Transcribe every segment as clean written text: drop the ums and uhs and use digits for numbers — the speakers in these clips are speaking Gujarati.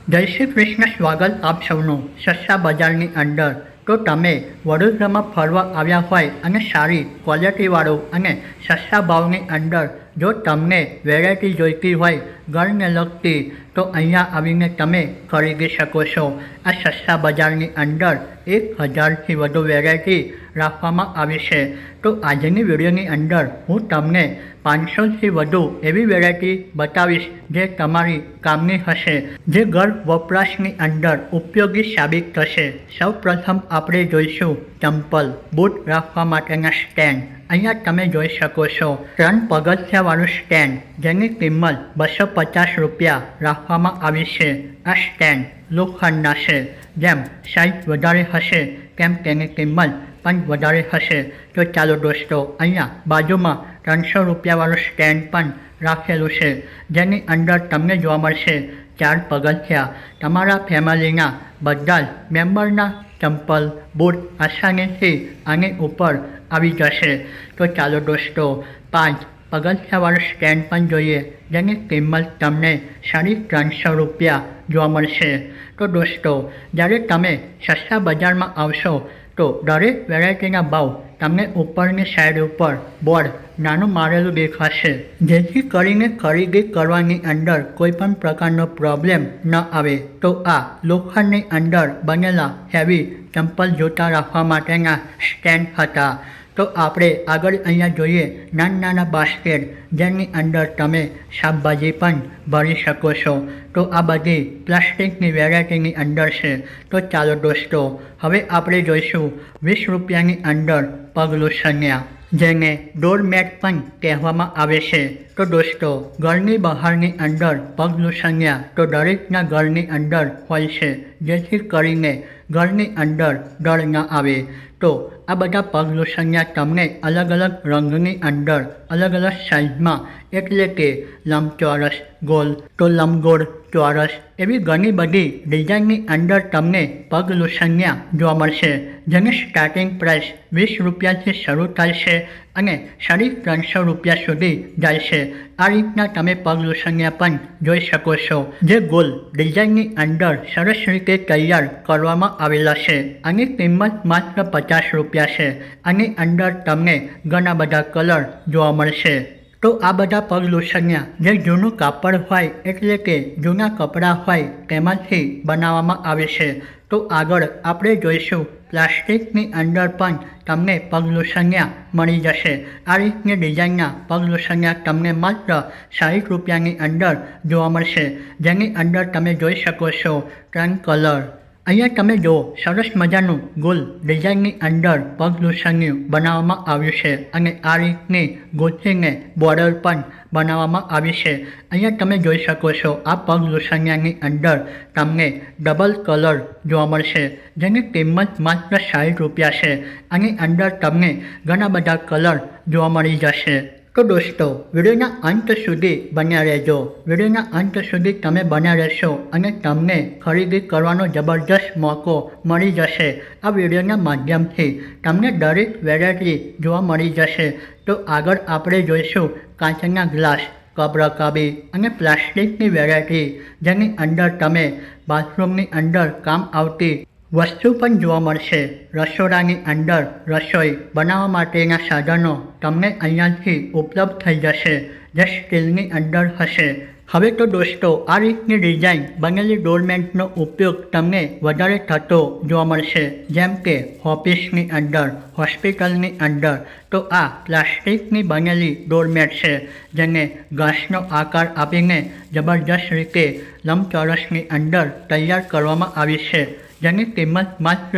જય શ્રી કૃષ્ણ. સ્વાગત આપ સૌનું સસ્તા બજારની અંદર. તો તમે વડોદરામાં ફરવા આવ્યા હોય અને સારી ક્વોલિટીવાળું અને સસ્તા ભાવની અંદર જો તમને વેરાયટી જોઈતી હોય ઘરને લગતી, તો અહીંયા આવીને તમે ખરીદી શકો છો. આ સસ્તા બજારની અંદર 1000થી વધુ વેરાયટી રાખવામાં આવી છે. તો આજની વિડીયોની અંદર હું તમને 500થી વધુ એવી વેરાયટી બતાવીશ જે તમારી કામની હશે, જે ઘર વપરાશની અંદર ઉપયોગી સાબિત થશે. સૌપ્રથમ આપણે જોઈશું ચંપલ, બૂટ રાખવા માટેના સ્ટેન્ડ. અહીંયા તમે જોઈ શકો છો 3 પગથિયાવાળું સ્ટેન્ડ, જેની કિંમત 250 રૂપિયા રાખવામાં આવી છે. આ સ્ટેન્ડ લોખંડના છે. જેમ સાઇઝ વધારે હશે તેમ તેની કિંમત પણ વધારે હશે. તો ચાલો દોસ્તો, અહીંયા બાજુમાં 300 રૂપિયાવાળું સ્ટેન્ડ પણ રાખેલું છે, જેની અંદર તમને જોવા મળશે 4 પગથિયા. તમારા ફેમિલીના બધા જ મેમ્બરના ચંપલ, બૂટ આસાનીથી આની ઉપર આવી જશે. તો ચાલો દોસ્તો, 5 પગથિયાવાળું સ્ટેન્ડ પણ જોઈએ, જેની કિંમત તમને 350 રૂપિયા જોવા મળશે. તો દોસ્તો, જ્યારે તમે સસ્તા બજારમાં આવશો તો દરેક વેરાયટીના ભાવ તમને ઉપરની સાઈડ ઉપર બોર્ડ નાનું મારેલું દેખાશે, જેથી કરીને ખરીદી કરવાની અંદર કોઈ પણ પ્રકારનો પ્રોબ્લેમ ન આવે. તો આ લોખંડની અંદર બનેલા હેવી ચંપલ જૂતા રાખવા માટેના સ્ટેન્ડ હતા. તો આપણે આગળ અહીંયા જોઈએ નાના બાસ્કેટ, જેની અંદર તમે શાકભાજી પણ ભરી શકો છો. તો આ બધી પ્લાસ્ટિકની વેરાયટીની અંદર છે. તો ચાલો દોસ્તો, હવે આપણે જોઈશું 20 રૂપિયાની અંદર પગલુછણિયા, જેને ડોરમેટ પણ કહેવામાં આવે છે. તો દોસ્તો, ઘરની બહારની અંદર પગલુછણિયા તો દરેકના ઘરની અંદર હોય છે, જેથી કરીને ઘરની અંદર ડર ન આવે. તો આ બધા પગલુછણિયા તમને અલગ અલગ રંગની અંદર, અલગ અલગ સાઇઝમાં, એટલે કે લંબચોરસ, ગોલ, તો લંબગોળ, ચોરસ, એવી ઘણી બધી ડિઝાઇનની અંદર તમને પગલુછણિયા જોવા મળશે, જેની સ્ટાર્ટિંગ પ્રાઇસ 20 રૂપિયાથી શરૂ થાય છે અને 350 રૂપિયા સુધી જાય છે. આ રીતના તમે પગલુછણિયા પણ જોઈ શકો છો, જે ગોલ ડિઝાઇનની અંદર સરસ રીતે તૈયાર કરવામાં આવેલા છે. આની કિંમત માત્ર 50 રૂપિયા છે. આની અંદર તમને ઘણા બધા કલર જોવા મળશે. તો આ બધા પગલુછણિયા જે જૂનું કાપડ હોય, એટલે કે જૂના કપડાં હોય, તેમાંથી બનાવવામાં આવે છે. તો આગળ આપણે જોઈશું પ્લાસ્ટિકની અંદર પણ તમને પગલુછણિયા મળી જશે. આ રીતની ડિઝાઇનના પગલુછણિયા તમને માત્ર 60 રૂપિયાની અંદર જોવા મળશે, જેની અંદર તમે જોઈ શકો છો 3 કલર. અહીંયા તમે જુઓ, સરસ મજાનું ગોલ ડિઝાઇનની અંદર પગલુછણિયું બનાવવામાં આવ્યું છે અને આ રીતની ગોઠવીને બોર્ડર પણ બનાવવામાં આવી છે. અહીંયા તમે જોઈ શકો છો આ પગલુછણિયાની અંદર તમને ડબલ કલર જોવા મળશે, જેની કિંમત માત્ર 60 રૂપિયા છે. આની અંદર તમને ઘણા બધા કલર જોવા મળી જશે. તો દોસ્તો, વિડીયોના અંત સુધી બન્યા રહેજો. વિડીયોના અંત સુધી તમે બન્યા રહેશો અને તમને ખરીદી કરવાનો જબરજસ્ત મોકો મળી જશે. આ વિડીયોના માધ્યમથી તમને દરેક વેરાયટી જોવા મળી જશે. તો આગળ આપણે જોઈશું કાચના ગ્લાસ, કપ રકાબી અને પ્લાસ્ટિકની વેરાયટી, જેની અંદર તમે બાથરૂમની અંદર કામ આવતી વસ્તુ પણ જોવા મળશે. રસોડાની અંદર રસોઈ બનાવવા માટેના સાધનો તમને અહીંયાથી ઉપલબ્ધ થઈ જશે, જે સ્ટીલની અંદર હશે. હવે તો દોસ્તો, આ રીતની ડિઝાઇન બનેલી ડોરમેટનો ઉપયોગ તમને વધારે થતો જોવા મળશે, જેમ કે ઓફિસની અંદર, હોસ્પિટલની અંદર. તો આ પ્લાસ્ટિકની બનેલી ડોરમેટ છે, જેને ઘાસનો આકાર આપીને જબરજસ્ત રીતે લંબચોરસની અંદર તૈયાર કરવામાં આવી છે, જેની કિંમત માત્ર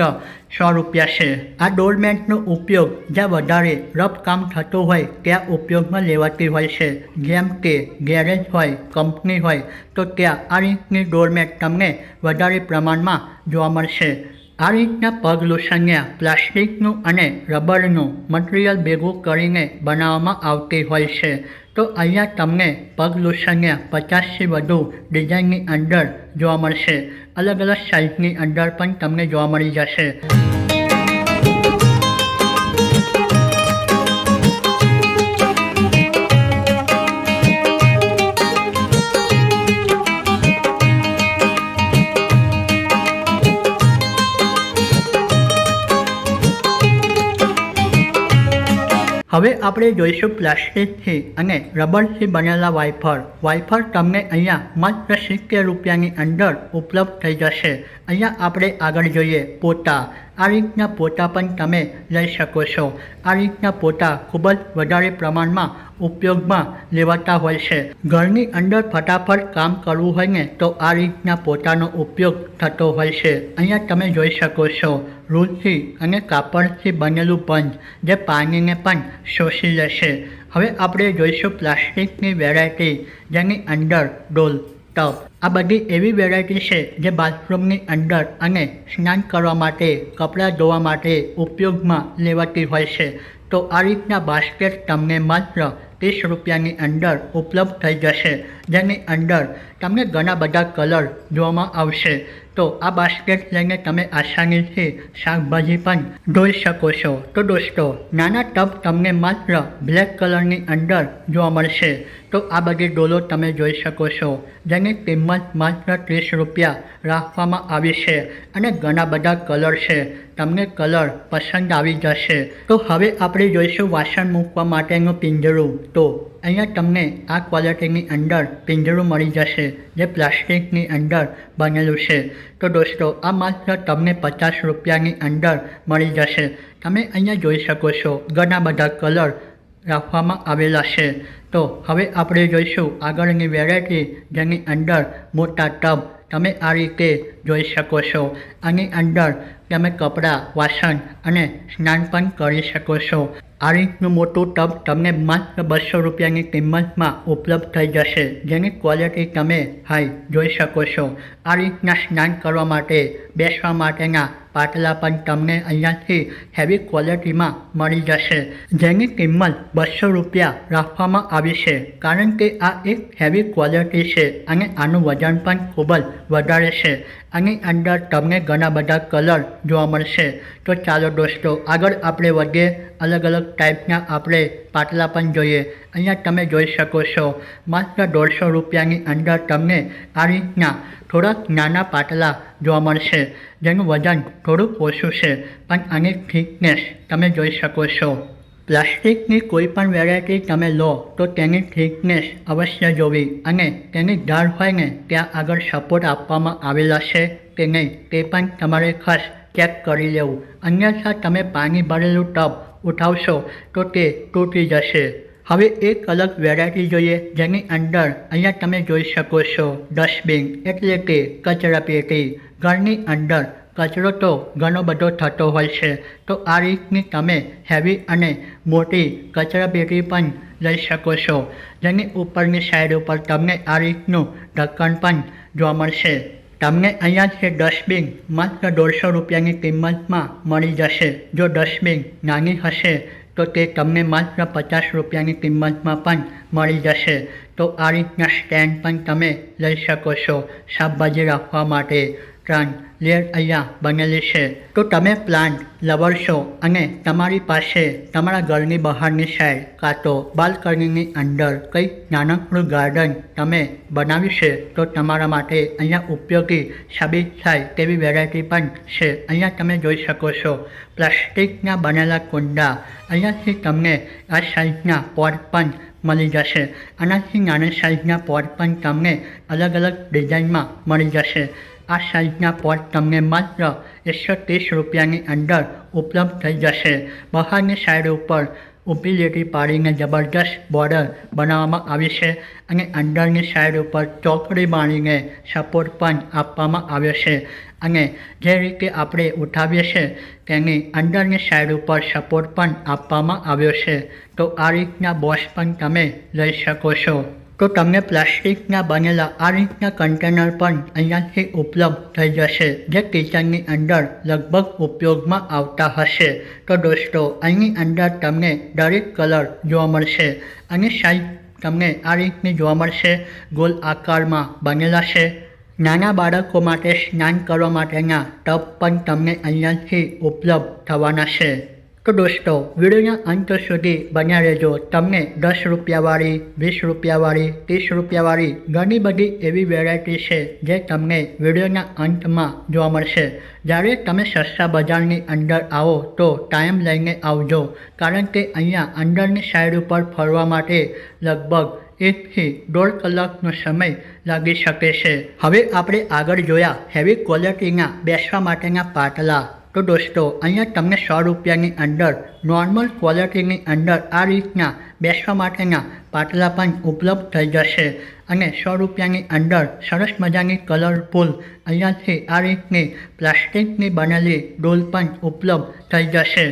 100 રૂપિયા છે. આ ડોરમેટનો ઉપયોગ જ્યાં વધારે રફ કામ થતું હોય ત્યાં ઉપયોગમાં લેવાતી હોય છે, જેમ કે ગેરેજ હોય, કંપની હોય, તો ત્યાં આ રીતની ડોરમેટ તમને વધારે પ્રમાણમાં જોવા મળશે. આ રીતના પગલુછણિયા પ્લાસ્ટિકનું અને રબરનું મટીરિયલ ભેગું કરીને બનાવવામાં આવતી હોય છે. તો અહીંયા તમને પગલુછણિયા 50થી વધુ ડિઝાઇનની અંદર જોવા મળશે. અલગ અલગ સાઇઝની અંદર પણ તમને જોવા મળી જશે. હવે આપણે જોઈશું પ્લાસ્ટિકથી અને રબરથી બનેલા વાઇફર. વાઇફર તમને અહીંયા માત્ર 70 રૂપિયાની અંદર ઉપલબ્ધ થઈ જશે. અહીંયા આપણે આગળ જોઈએ પોતા. આ રીતના પોતા પણ તમે લઈ શકો છો. આ રીતના પોતા ખૂબ જ વધારે પ્રમાણમાં ઉપયોગમાં લેવાતા હોય છે. ઘરની અંદર ફટાફટ કામ કરવું હોય ને તો આ રીતના પોતાનો ઉપયોગ થતો હોય છે. અહીંયા તમે જોઈ શકો છો રૂલથી અને કાપડથી બનેલું પંચ જે પાણીને પણ શોષી લેશે. હવે આપણે જોઈશું પ્લાસ્ટિકની વેરાયટી જેની અંદર ડોલ, ટબ. આ બધી એવી વેરાયટી છે જે બાથરૂમની અંદર અને સ્નાન કરવા માટે, કપડાં ધોવા માટે ઉપયોગમાં લેવાતી હોય છે. તો આ રીતના બાસ્કેટ તમને માત્ર 30 રૂપિયાની અંદર ઉપલબ્ધ થઈ જશે, જેની અંદર તમને ઘણા બધા કલર જોવામાં આવશે. તો આ બાસ્કેટ લઈને તમે આસાનીથી શાકભાજી પણ ધોઈ શકો છો. તો દોસ્તો, નાના ટબ તમને માત્ર બ્લેક કલરની અંદર જોવા મળશે. તો આ બધી ડોલો તમે જોઈ શકો છો, જેની કિંમત માત્ર 30 રૂપિયા રાખવામાં આવી છે અને ઘણા બધા કલર છે. તમને કલર પસંદ આવી જશે. તો હવે આપણે જોઈશું વાસણ મૂકવા માટેનું પિંજરું. તો અહીંયા તમને આ ક્વોલિટીની અંદર પિંજરું મળી જશે જે પ્લાસ્ટિકની અંદર બનેલું છે. તો દોસ્તો, આ માત્ર તમને 50 રૂપિયાની અંદર મળી જશે. તમે અહીંયા જોઈ શકો છો ઘણા બધા કલર રાખવામાં આવેલા છે. તો હવે આપણે જોઈશું આગળની વેરાયટી જેની અંદર મોટા ટબ તમે આ રીતે જોઈ શકો છો. આની અંદર તમે કપડાં, વાસણ અને સ્નાન પણ કરી શકો છો. આ રીતનું મોટું ટબ તમને માત્ર 200 રૂપિયાની કિંમતમાં ઉપલબ્ધ થઈ જશે, જેની ક્વોલિટી તમે હાઈ જોઈ શકો છો. આ રીતના સ્નાન કરવા માટે બેસવા માટેના પાટલા પણ તમને અહીંયાથી હેવી ક્વોલિટીમાં મળી જશે, જેની કિંમત 200 રૂપિયા રાખવામાં આવી છે. કારણ કે આ એક હેવી ક્વોલિટી છે અને આનું વજન પણ ખૂબ જ વધારે છે. આની અંદર તમને ઘણા બધા કલર જોવા મળશે. તો ચાલો દોસ્તો, આગળ આપણે વધીએ. અલગ અલગ ટાઈપના આપણે પાટલા પણ જોઈએ. અહીંયા તમે જોઈ શકો છો માત્ર 150 રૂપિયાની અંદર તમને આ રીતના થોડાક નાના પાટલા જોવા મળશે, જેનું વજન થોડુંક ઓછું છે, પણ આની થિકનેસ તમે જોઈ શકો છો. પ્લાસ્ટિકની કોઈ પણ વેરાયટી તમે લો તો તેની થિકનેસ અવશ્ય જોવી અને તેની ધાર હોય ને ત્યાં આગળ સપોર્ટ આપવામાં આવેલા છે કે નહીં તે પણ તમારે ખાસ ચેક કરી લેવું. અન્યથા તમે પાણી ભરેલું ટબ ઉઠાવશો તો તે તૂટી જશે. હવે એક અલગ વેરાયટી જોઈએ જેની અંદર અહીંયા તમે જોઈ શકો છો ડસ્ટબિન એટલે કે કચરા પેટી. ઘરની અંદર કચરો તો ઘણો બધો થતો હોય છે. તો આ રીતની તમે હેવી અને મોટી કચરા પેટી પણ લઈ શકો છો, જેની ઉપરની સાઈડ ઉપર તમને આ રીતનું ઢક્કણ પણ જોવા મળશે. તમને અહીંયાથી ડસ્ટબિન માત્ર 150 રૂપિયાની કિંમતમાં મળી જશે. જો ડસ્ટબિન નાની હશે તો તે તમને માત્ર 50 રૂપિયાની કિંમતમાં પણ મળી જશે. તો આ રીતના સ્ટેન્ડ પણ તમે લઈ શકો છો શાકભાજી રાખવા માટે. 3 લેયર અહીંયા બનેલી છે. તો તમે પ્લાન્ટ લવર છો અને તમારી પાસે તમારા ઘરની બહારની સાઈડ કાં તો બાલ્કનીની અંદર કંઈક નાનકડું ગાર્ડન તમે બનાવ્યું છે તો તમારા માટે અહીંયા ઉપયોગી સાબિત થાય તેવી વેરાયટી પણ છે. અહીંયા તમે જોઈ શકો છો પ્લાસ્ટિકના બનેલા કુંડા. અહીંયાથી તમને આ સાઈઝના પોટ પણ મળી જશે. આનાથી નાની સાઈઝના પોટ પણ તમને અલગ અલગ ડિઝાઇનમાં મળી જશે. આ સાઈઝના પોટ તમને માત્ર 130 રૂપિયાની અંદર ઉપલબ્ધ થઈ જશે. બહારની સાઈડ ઉપર ઊભી લીટી પાડીને જબરદસ્ત બોર્ડર બનાવવામાં આવી છે અને અંદરની સાઈડ ઉપર ચોકડી બાંધીને સપોર્ટ પણ આપવામાં આવ્યો છે. અને જે રીતે આપણે ઉઠાવીએ છીએ તેની અંદરની સાઈડ ઉપર સપોર્ટ પણ આપવામાં આવ્યો છે. તો આ રીતના બોક્સ પણ તમે લઈ શકો છો. તો તમને પ્લાસ્ટિકના બનેલા આ રીતના કન્ટેનર પણ અહીંયાથી ઉપલબ્ધ થઈ જશે, જે કિચનની અંદર લગભગ ઉપયોગમાં આવતા હશે. તો દોસ્તો, અહીંની અંદર તમને દરેક કલર જોવા મળશે અને સાઈઝ તમને આ રીતની જોવા મળશે. ગોલ આકારમાં બનેલા છે. નાના બાળકો માટે સ્નાન કરવા માટેના ટબ પણ તમને અહીંયાથી ઉપલબ્ધ થવાના છે. તો દોસ્તો વિડીયોના અંત સુધી બન્યા રહેજો. તમને 10 રૂપિયાવાળી, 20 રૂપિયાવાળી, 30 રૂપિયાવાળી ઘણી બધી એવી વેરાયટી છે જે તમને વિડીયોના અંતમાં જોવા મળશે. જ્યારે તમે સસ્તા બજારની અંદર આવો તો ટાઈમ લઈને આવજો, કારણ કે અહીંયા અંદરની સાઈડ ઉપર ફરવા માટે લગભગ 1 થી 1.5 કલાકનો સમય લાગી શકે છે. હવે આપણે આગળ જોયા હેવી ક્વોલિટીના બેસવા માટેના પાટલા. તો દોસ્તો અહીંયા તમને 100 રૂપિયાની અંદર નોર્મલ ક્વોલિટીની અંદર આ રીતના બેસવા માટેના પાટલા પણ ઉપલબ્ધ થઈ જશે. અને 100 રૂપિયાની અંદર સરસ મજાની કલરફુલ અહીંયાથી આ રીતની પ્લાસ્ટિકની બનેલી ડોલ પણ ઉપલબ્ધ થઈ જશે.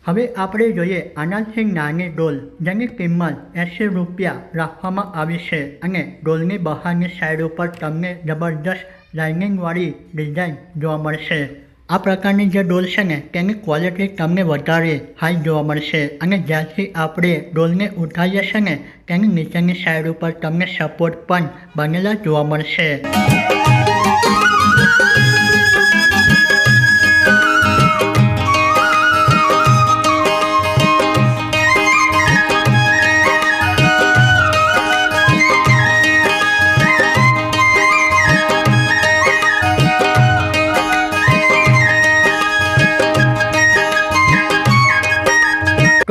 હવે આપણે જોઈએ આનાથી નાની ડોલ જેની કિંમત 80 રૂપિયા રાખવામાં આવી છે. અને ડોલની બહારની સાઈડ ઉપર તમને જબરદસ્ત લાઇનિંગવાળી ડિઝાઇન જોવા મળશે. આ પ્રકારની જે ડોલ છે ને તેની ક્વોલિટી તમને વધારે હાઈ જોવા મળશે. અને જ્યાંથી આપણે ડોલને ઉઠાવીએ છીએ ને તેની નીચેની સાઈડ ઉપર તમને સપોર્ટ પણ બનેલા જોવા મળશે.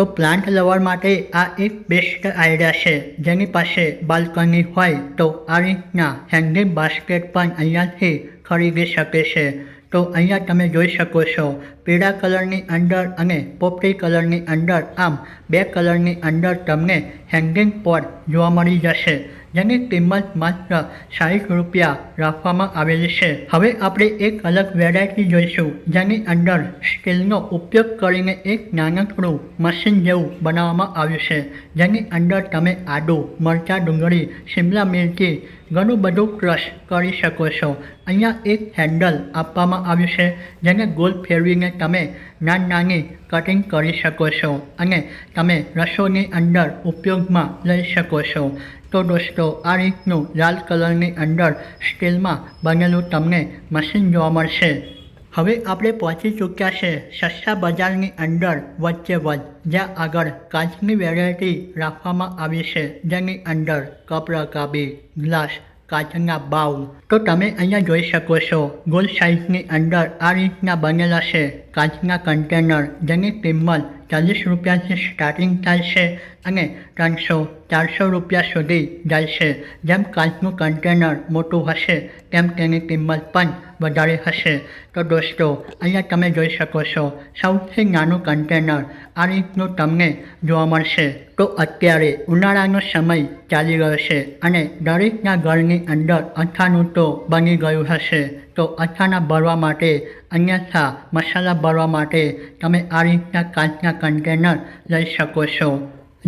તો પ્લાન્ટ લવર માટે આ એક બેસ્ટ આઈડિયા છે. જેની પાસે બાલ્કની હોય તો આ રીતના હેંગિંગ બાસ્કેટ પણ અહીંયાથી ખરીદી શકે છે. તો અહીંયા તમે જોઈ શકો છો પીળા કલરની અંદર અને પોપટી કલરની અંદર, આમ 2 કલરની અંદર તમને હેંગિંગ પોટ જોવા મળી જશે, જેની કિંમત માત્ર 60 રૂપિયા રાખવામાં આવેલી છે. હવે આપણે એક અલગ વેરાયટી જોઈશું જેની અંદર સ્ટીલનો ઉપયોગ કરીને એક નાનકડું મશીન જેવું બનાવવામાં આવ્યું છે. જેની અંદર તમે આદુ, મરચાં, ડુંગળી, શિમલા મિરચી ઘણું બધું ક્રશ કરી શકો છો. અહીંયા એક હેન્ડલ આપવામાં આવ્યું છે જેને ગોલ ફેરવીને તમે નાની કટિંગ કરી શકો છો અને તમે રસોઈની અંદર ઉપયોગમાં લઈ શકો છો. તો દોસ્તો આ રીતનું લાલ કલરની અંદર સ્ટીલમાં બનેલું તમને મશીન જોવા મળશે. હવે આપણે પહોંચી ચૂક્યા છે સસ્તા બજારની અંદર વચ્ચે વચ, જ્યાં આગળ કાચની વેરાયટી રાખવામાં આવી છે. જેની અંદર કપ રકાબી, ગ્લાસ, કાચના બાઉલ. તો તમે અહીંયા જોઈ શકો છો ગોલ સાઇઝની અંદર આ રીતના બનેલા છે કાચના કન્ટેનર, જેની કિંમત 40 રૂપિયાથી સ્ટાર્ટિંગ થાય છે અને 300-400 રૂપિયા સુધી જાય છે. જેમ કાચનું કન્ટેનર મોટું હશે તેમ તેની કિંમત પણ વધારે હશે. તો દોસ્તો અહીંયા તમે જોઈ શકો છો સૌથી નાનું કન્ટેનર આ રીતનું તમને જોવા મળશે. તો અત્યારે ઉનાળાનો સમય ચાલી રહ્યો છે અને દરેકના ઘરની અંદર અથાણું તો બની ગયું હશે. તો અથાણા ભરવા માટે, અન્યથા મસાલા ભરવા માટે તમે આ રીતના કાચના કન્ટેનર લઈ શકો છો.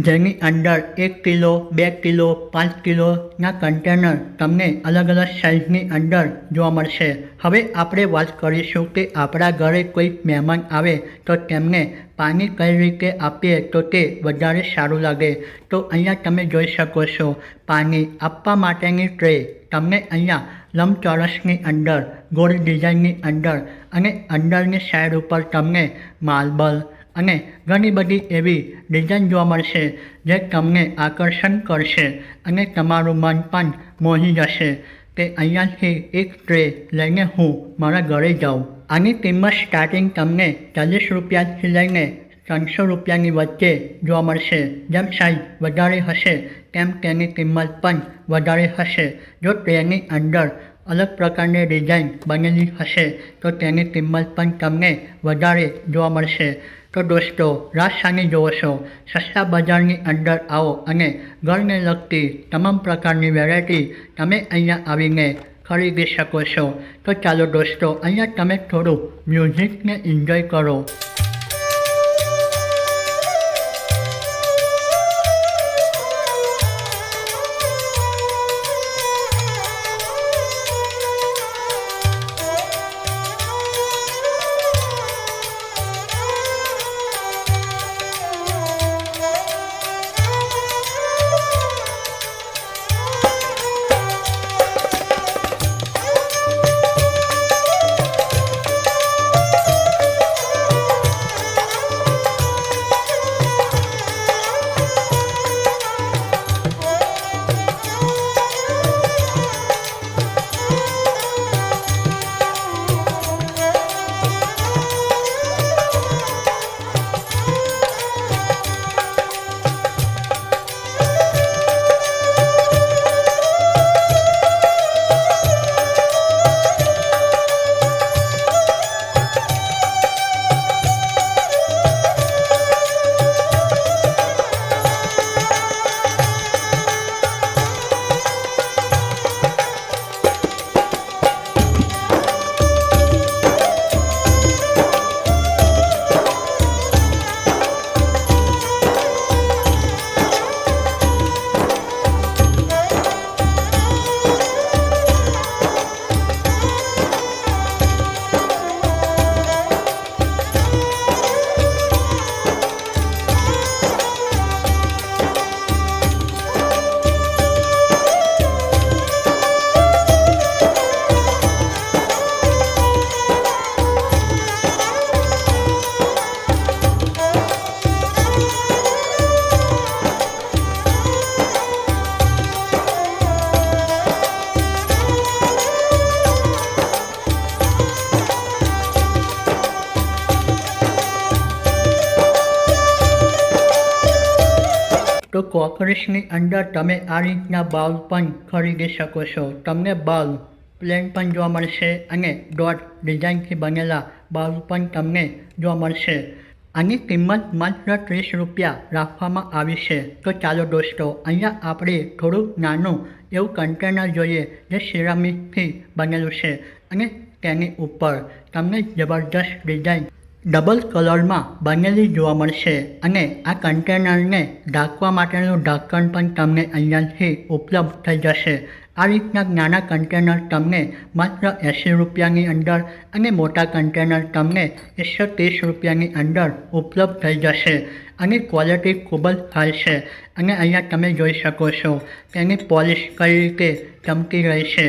જેની અંદર 1 કિલો, 2 કિલો, 5 કિલોના કન્ટેનર તમને અલગ અલગ સાઇઝની અંદર જોવા મળશે. હવે આપણે વાત કરીશું કે આપણા ઘરે કોઈ મહેમાન આવે તો તેમને પાણી કઈ રીતે આપીએ તો તે વધારે સારું લાગે. તો અહીંયા તમે જોઈ શકો છો પાણી આપવા માટેની ટ્રે તમને અહીંયા લંબચોરસની અંદર, ગોળ ડિઝાઇનની અંદર અને અંદરની સાઈડ ઉપર તમને માર્બલ અને ઘણી બધી એવી ડિઝાઇન જોવા મળશે જે તમને આકર્ષણ કરશે અને તમારું મન પણ મોહી જશે કે અહીંયાથી એક ટ્રે લઈને હું મારા ઘરે જાઉં. આની કિંમત સ્ટાર્ટિંગ તમને 40 રૂપિયાથી લઈને 300 રૂપિયાની વચ્ચે જોવા મળશે. જેમ સાઇઝ વધારે હશે તેમ તેની કિંમત પણ વધારે હશે. જો ટ્રેની અંદર અલગ પ્રકારની ડિઝાઇન બનેલી હશે તો તેની કિંમત પણ તમને વધારે જોવા મળશે. તો દોસ્તો રાહ શાની જોવો છો? સસ્તા બજારની અંદર આવો અને ઘરને લગતી તમામ પ્રકારની વેરાયટી તમે અહીંયા આવીને ખરીદી શકો છો. તો ચાલો દોસ્તો અહીંયા તમે થોડું મ્યુઝિકને એન્જોય કરો. કોકરીસની અંદર તમે આ રીતના બાઉલ પણ ખરીદી શકો છો। તમને બાઉલ પ્લેન પણ જોવા મળશે અને ડોટ ડિઝાઇનથી બનેલા બાઉલ પણ તમને જોવા મળશે। આની કિંમત માત્ર 30 રૂપિયા રાખવામાં આવી છે। તો ચાલો દોસ્તો અહીંયા આપણે થોડુંક નાનું એવું કન્ટેનર જોઈએ જે સિરામિકથી બનેલું છે અને તેની ઉપર તમને જબરદસ્ત ડિઝાઇન ડબલ કલરમાં બનેલી જોવા મળશે અને આ કન્ટેનરને ઢાંકવા માટેનું ઢાંકણ પણ તમને અહીંયાથી ઉપલબ્ધ થઈ જશે। આ રીતના નાના કન્ટેનર તમને માત્ર 80 રૂપિયાની અંદર અને મોટા કન્ટેનર તમને 130 રૂપિયાની અંદર ઉપલબ્ધ થઈ જશે। આની ક્વોલિટી ખૂબ જ સારી છે અને અહીંયા તમે જોઈ શકો છો તેની પોલિશ કઈ રીતે ચમકી રહી છે।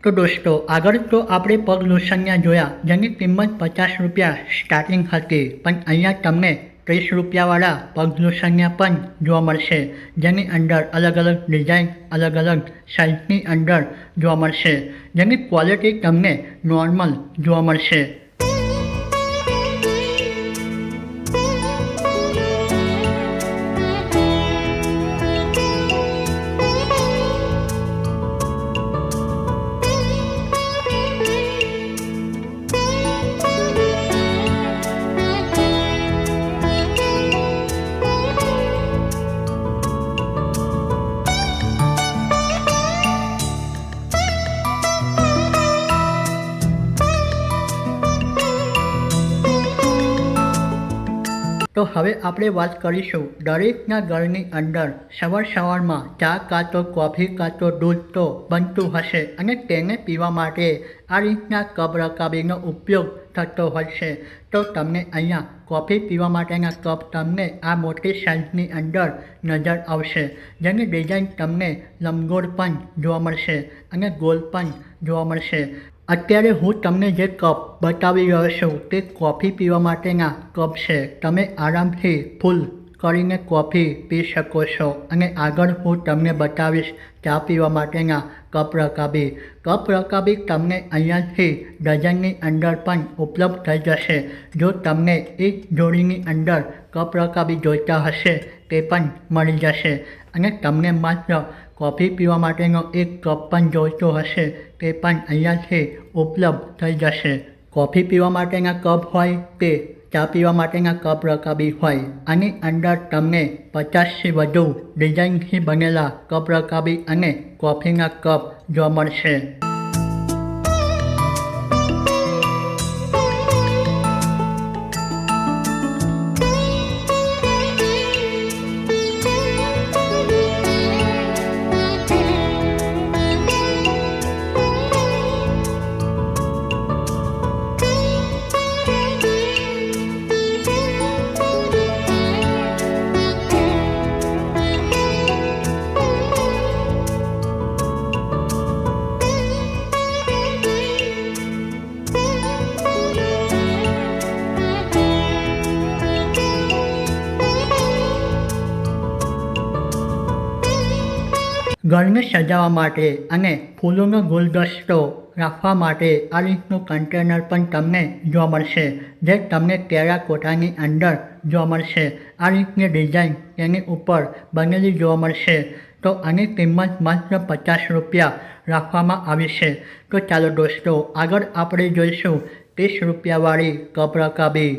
તો દોસ્તો આગળ તો આપણે પગ લોશનિયા જોયા જેની કિંમત 50 રૂપિયા સ્ટાર્ટિંગ હતી, પણ અહીંયા તમને 30 રૂપિયાવાળા પગ લોશનિયા પણ જોવા મળશે જેની અંદર અલગ અલગ ડિઝાઇન અલગ અલગ સાઇઝની અંદર જોવા મળશે, જેની ક્વોલિટી તમને નોર્મલ જોવા મળશે। તો હવે આપણે વાત કરીશું દરેકના ઘરની અંદર સવારમાં ચા કાં તો કોફી કાં તો દૂધ તો બનતું હશે અને તેને પીવા માટે આ રીતના કપ રકાબીનો ઉપયોગ થતો હોય છે। તો તમને અહીંયા કોફી પીવા માટેના કપ તમને આ મોટી સાઇઝની અંદર નજર આવશે, જેની ડિઝાઇન તમને લંબગોળ પણ જોવા મળશે અને ગોળ પણ જોવા મળશે। અત્યારે હું તમને જે કપ બતાવી રહ્યો છું તે કોફી પીવા માટેના કપ છે। તમે આરામથી ફૂલ કરીને કોફી પી શકો છો અને આગળ હું તમને બતાવીશ ચા પીવા માટેના કપ રકાબી। કપ રકાબી તમને અહીંયાથી ડઝનની અંદર પણ ઉપલબ્ધ થઈ જશે। જો તમને એક જોડીની અંદર કપ રકાબી જોઈતા હશે તે પણ મળી જશે અને તમને માત્ર કોફી પીવા માટેનો એક કપ પણ જોઈતો હશે તે પણ અહીંયાથી ઉપલબ્ધ થઈ જશે। કોફી પીવા માટેના કપ હોય તે ચા પીવા માટેના કપ રકાબી હોય, આની અંદર તમને 50થી વધુ ડિઝાઇનથી બનેલા કપ રકાબી અને કોફીના કપ જોવા મળશે। ઘરને સજાવવા માટે અને ફૂલોનો ગુલદસ્તો રાખવા માટે આ રીતનું કન્ટેનર પણ તમને જોવા મળશે, જે તમને ટેરાકોટાની અંદર જોવા મળશે। આ રીતની ડિઝાઇન તેની ઉપર બનેલી જોવા મળશે। તો આની કિંમત માત્ર 50 રૂપિયા રાખવામાં આવી છે। તો ચાલો દોસ્તો આગળ આપણે જોઈશું 30 રૂપિયાવાળી કપ રકાબી।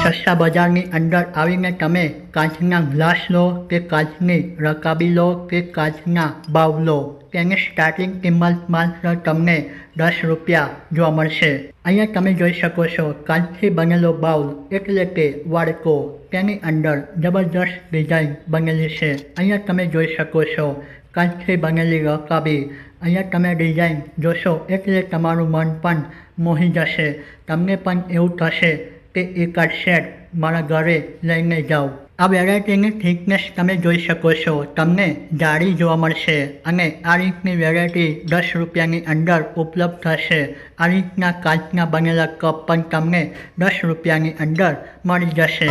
સસ્તા બજારની અંદર આવીને તમે કાચના ગ્લાસ લો કે કાચની રકાબી લો કે કાચના બાઉલ લો, તેની સ્ટાર્ટિંગ કિંમત માત્ર તમને 10 રૂપિયા જોવા મળશે। અહીંયા તમે જોઈ શકો છો કાચથી બનેલો બાઉલ એટલે કે વાડકો, તેની અંદર જબરજસ્ત ડિઝાઇન બનેલી છે। અહીંયા તમે જોઈ શકો છો કાચથી બનેલી રકાબી, અહીંયા તમે ડિઝાઇન જોશો એટલે તમારું મન પણ મોહી જશે। તમને પણ એવું થશે કે એકાદ સેટ મારા ઘરે લઈને જાઉં। આ વેરાયટીની થિકનેસ તમે જોઈ શકો છો, તમને જાડી જોવા મળશે અને આ રીતની વેરાયટી 10 રૂપિયાની અંદર ઉપલબ્ધ થશે। આ રીતના કાચના બનેલા કપ પણ તમને 10 રૂપિયાની અંદર મળી જશે।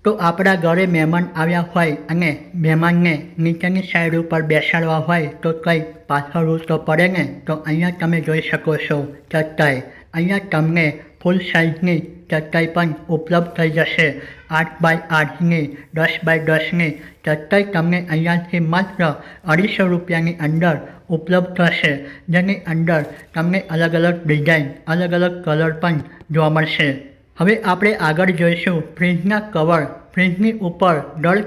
તો આપણા ઘરે મહેમાન આવ્યા હોય અને મહેમાનને નીચેની સાઈડ ઉપર બેસાડવા હોય તો કંઈક પાછળવું તો પડે ને। તો અહીંયા તમે જોઈ શકો છો ચટાઈ, અહીંયા તમને ફૂલ સાઇઝની ચટાઈ પણ ઉપલબ્ધ થઈ જશે। 8x8ની 10x10ની ચટાઈ તમને અહીંયાથી માત્ર 250 રૂપિયાની અંદર ઉપલબ્ધ થશે, જેની અંદર તમને અલગ અલગ ડિઝાઇન, અલગ અલગ કલર પણ જોવા મળશે। હવે આપણે આગળ જોઈશું ફ્રીજના કવર। ફ્રીજની ઉપર ડળ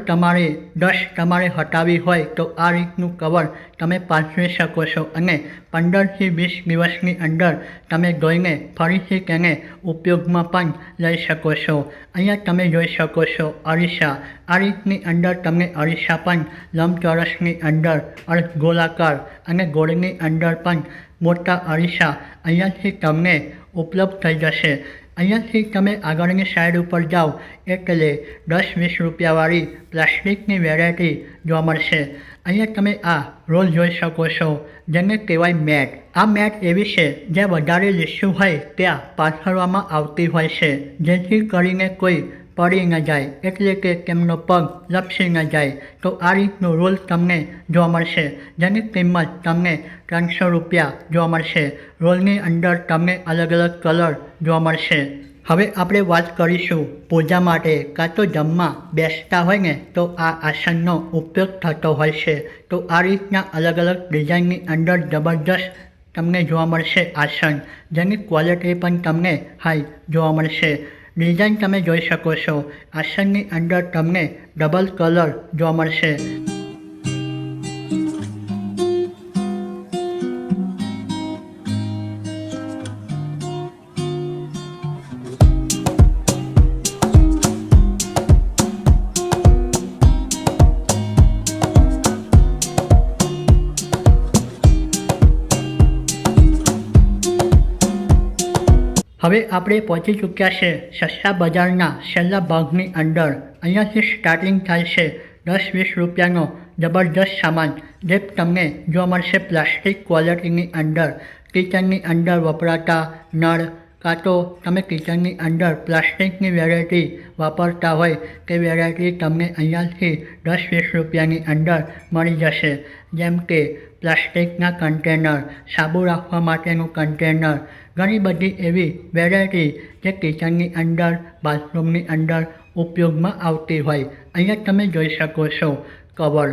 તમારે હટાવી હોય તો આ રીતનું કવર તમે પાથરી શકો છો અને 15થી 20 દિવસની અંદર તમે ધોઈને ફરીથી તેને ઉપયોગમાં પણ લઈ શકો છો। અહીંયા તમે જોઈ શકો છો અરીસા, આ રીતની અંદર તમને અરીસા પણ લંબચોરસની અંદર, અર્ધ ગોળાકાર અને ગોળની અંદર પણ મોટા અરીસા અહીંયાથી તમને ઉપલબ્ધ થઈ જશે। અહીંયાથી તમે આગળની સાઈડ ઉપર જાઓ એટલે 10-20 રૂપિયાવાળી પ્લાસ્ટિકની વેરાયટી જોવા મળશે। અહીંયા તમે આ રોલ જોઈ શકો છો, જેને કહેવાય મેટ। આ મેટ એવી છે જે વધારે લીસ્યું હોય ત્યાં પાથરવામાં આવતી હોય છે, જેથી કરીને કોઈ પડી ન જાય, એટલે કે તેમનો પગ લપસી ન જાય। તો આ રીતનો રોલ તમને જોવા મળશે, જેની કિંમત તમને 300 રૂપિયા જોવા મળશે। રોલની અંદર તમને અલગ અલગ કલર જોવા મળશે। હવે આપણે વાત કરીશું પૂજા માટે કાં તો જમવા બેસતા હોય ને તો આ આસનનો ઉપયોગ થતો હોય છે। તો આ રીતના અલગ અલગ ડિઝાઇનની અંદર જબરજસ્ત તમને જોવા મળશે આસન, જેની ક્વોલિટી પણ તમને હાઈ જોવા મળશે। ડિઝાઇન તમે જોઈ શકો છો, આસનની અંદર તમને ડબલ કલર જોવા મળશે। હવે આપણે પહોંચી ચૂક્યા છે સસ્તા બજારના છેલ્લા ભાગની અંદર। અહીંયાથી સ્ટાર્ટિંગ થાય છે 10-20 રૂપિયાનો જબરજસ્ત સામાન, જે તમને જોવા મળશે પ્લાસ્ટિક ક્વોલિટીની અંદર। કિચનની અંદર વપરાતા નળ કાં તો તમે કિચનની અંદર પ્લાસ્ટિકની વેરાયટી વાપરતા હોય તે વેરાયટી તમને અહીંયાથી 10-20 રૂપિયાની અંદર મળી જશે, જેમ કે પ્લાસ્ટિકના કન્ટેનર, સાબુ રાખવા માટેનું કન્ટેનર, ઘણી બધી એવી વેરાયટી જે કિચનની અંદર, બાથરૂમની અંદર ઉપયોગમાં આવતી હોય। અહીંયા તમે જોઈ શકો છો કવર,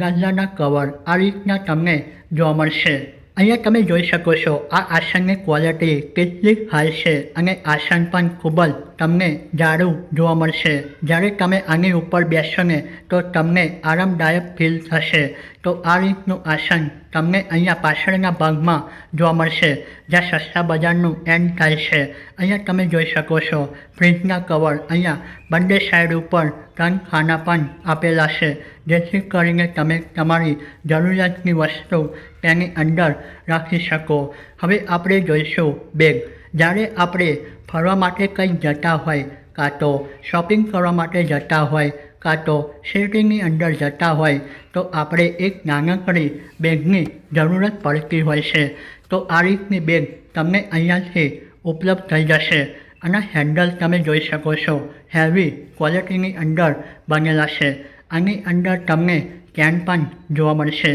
ગાદલાના કવર આ રીતના તમને જોવા મળશે। અહીંયા તમે જોઈ શકો છો આ આસનની ક્વોલિટી કેટલી હાઈ છે અને આસન પણ ખૂબ જ તમને જાડું જોવા મળશે. જ્યારે તમે આની ઉપર બેસશો ને તો તમને આરામદાયક ફીલ થશે. તો આ રીતનું આસન તમને અહીંયા પાછળના ભાગમાં જોવા મળશે, જ્યાં સસ્તા બજારનું એન્ડ થાય છે. અહીંયા તમે જોઈ શકો છો ફ્રીજના કવર અહીંયા બંને સાઈડ ઉપર 3 ખાના પણ આપેલા છે, જેથી કરીને તમે તમારી જરૂરિયાતની વસ્તુ તેની અંદર રાખી શકો. હવે આપણે જોઈશું બેગ. જ્યારે આપણે ફરવા માટે કંઈ જતા હોય, કાં તો શોપિંગ કરવા માટે જતા હોય, કાં તો સિટીની અંદર જતા હોય, તો આપણે એક નાનકડી બેગની જરૂરત પડતી હોય છે. તો આ રીતની બેગ તમને અહીંયાથી ઉપલબ્ધ થઈ જશે. આના હેન્ડલ તમે જોઈ શકો છો, હેવી ક્વોલિટીની અંદર બનેલા છે. આની અંદર તમને ચેન પણ જોવા મળશે.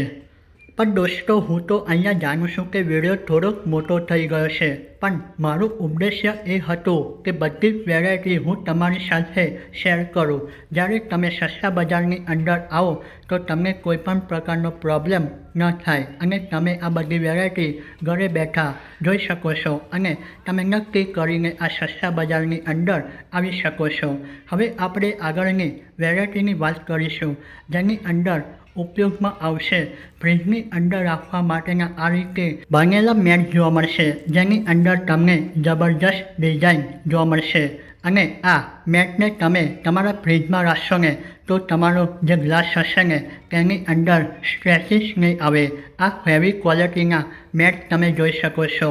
પણ દોસ્તો, હું તો અહીંયા જાણું છું કે વિડીયો થોડોક મોટો થઈ ગયો છે, પણ મારું ઉદ્દેશ્ય એ હતું કે બધી જ વેરાયટી હું તમારી સાથે શેર કરું. જ્યારે તમે સસ્તા બજારની અંદર આવો તો તમને કોઈ પણ પ્રકારનો પ્રોબ્લેમ ન થાય અને તમે આ બધી વેરાયટી ઘરે બેઠા જોઈ શકો છો અને તમે નક્કી કરીને આ સસ્તા બજારની અંદર આવી શકો છો. હવે આપણે આગળની વેરાયટીની વાત કરીશું, જેની અંદર ઉપયોગમાં આવશે. ફ્રીજની અંદર રાખવા માટેના આ રીતે બનેલા મેટ જોવા મળશે, જેની અંદર તમને જબરજસ્ત ડિઝાઇન જોવા મળશે. અને આ મેટને તમે તમારા ફ્રીજમાં રાખશો ને તો તમારો જે ગ્લાસ હશે ને તેની અંદર સ્ક્રેચીસ નહીં આવે. આ હેવી ક્વોલિટીના મેટ તમે જોઈ શકો છો.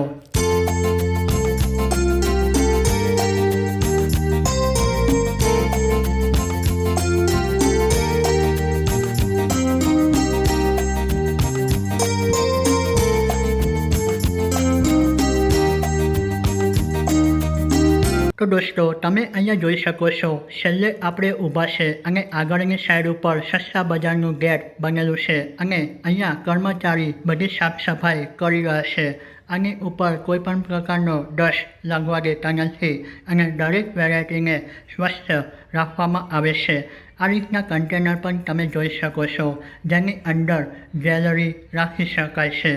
તો દોસ્તો, તમે અહીંયા જોઈ શકો છો, છેલ્લે આપણે ઊભા છે અને આગળની સાઈડ ઉપર સસ્તા બજારનું ગેટ બનેલું છે અને અહીંયા કર્મચારી બધી સાફ સફાઈ કરી રહ્યા છે. આની ઉપર કોઈ પણ પ્રકારનો ડસ્ટ લાગવા દેતા નથી અને દરેક વેરાયટીને સ્વચ્છ રાખવામાં આવે છે. આ રીતના કન્ટેનર પણ તમે જોઈ શકો છો, જેની અંદર જ્વેલરી રાખી શકાય છે.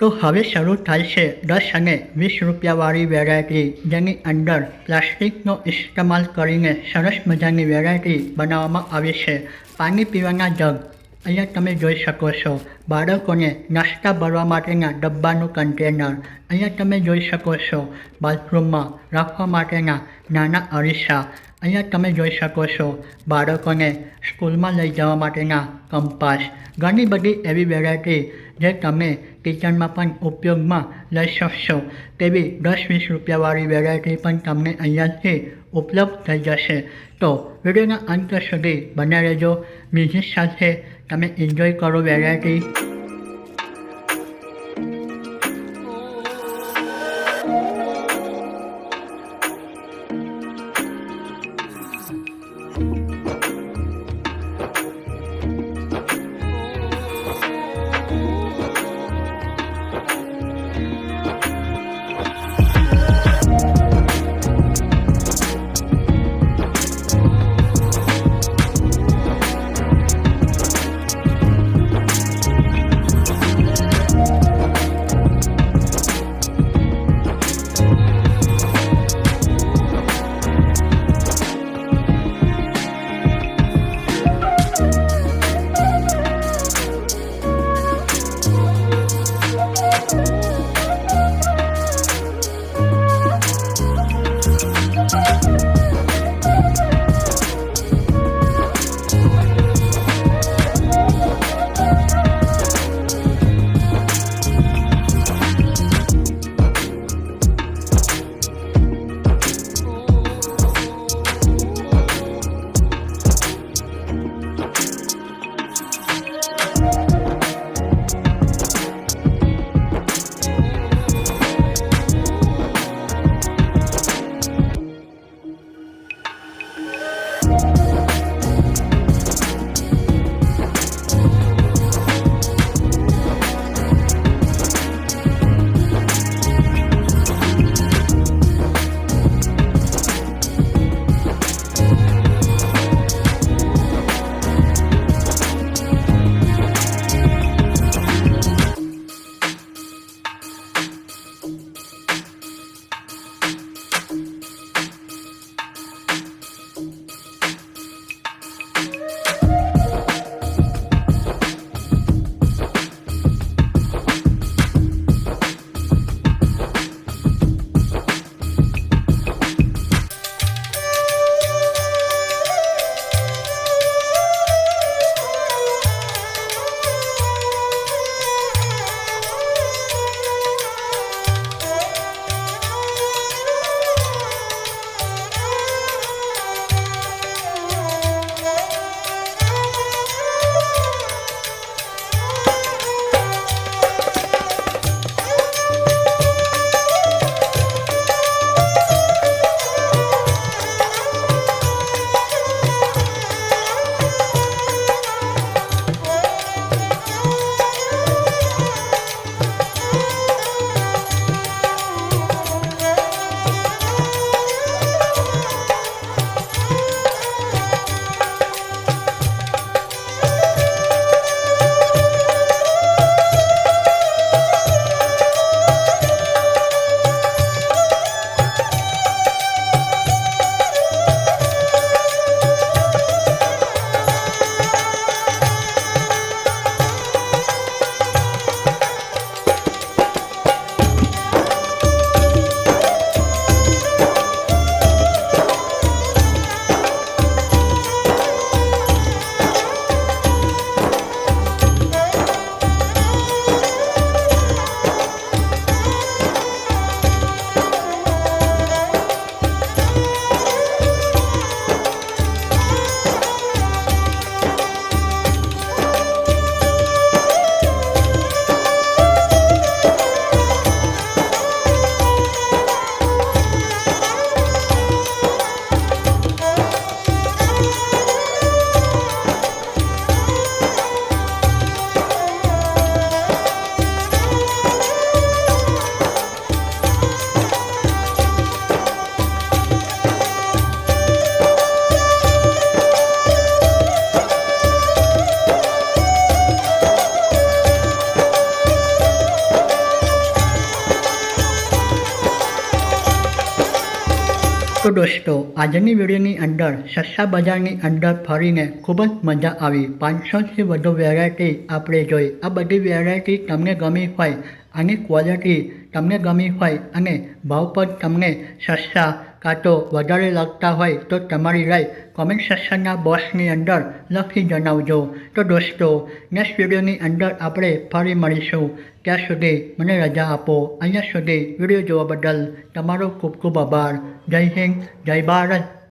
તો હવે શરૂ થાય છે 10 અને 20 રૂપિયાવાળી વેરાયટી, જેની અંદર પ્લાસ્ટિકનો ઇસ્તેમાલ કરીને સરસ મજાની વેરાયટી બનાવવામાં આવી છે. પાણી પીવાના જગ અહીંયા તમે જોઈ શકો છો. બાળકોને નાસ્તા ભરવા માટેના ડબ્બાનું કન્ટેનર અહીંયા તમે જોઈ શકો છો. બાથરૂમમાં રાખવા માટેના નાના અરીસા અહીંયા તમે જોઈ શકો છો. બાળકોને સ્કૂલમાં લઈ જવા માટેના કંપાસ. ઘણી બધી એવી વેરાયટી જે તમે કિચનમાં પણ ઉપયોગમાં લઈ શકશો તેવી 10-20 રૂપિયાવાળી વેરાયટી પણ તમને અહીંયાથી ઉપલબ્ધ થઈ જશે. તો વિડીયોના અંત સુધી બન્યા રહેજો. મ્યુઝિક સાથે તમે એન્જોય કરો વેરાયટી. તો દોસ્તો આજની વિડીયોની અંદર સસ્તા બજારની અંદર ફરીને ખૂબ જ મજા આવી 500થી વધુ વેરાયટી આપણે જોઈ આ બધી વેરાયટી તમને ગમી હોય આની ક્વોલિટી તમને ગમી હોય અને ભાવ પણ તમને સસ્તા કાં તો વધારે લાગતા હોય તો તમારી રાય કોમેન્ટ સેક્શનના બોક્સની અંદર લખી જણાવજો તો દોસ્તો નેક્સ્ટ વિડીયોની અંદર આપણે ફરી મળીશું ત્યાં સુધી મને રજા આપો અહીંયા સુધી વિડીયો જોવા બદલ તમારો ખૂબ ખૂબ આભાર જય હિન્દ જય ભારત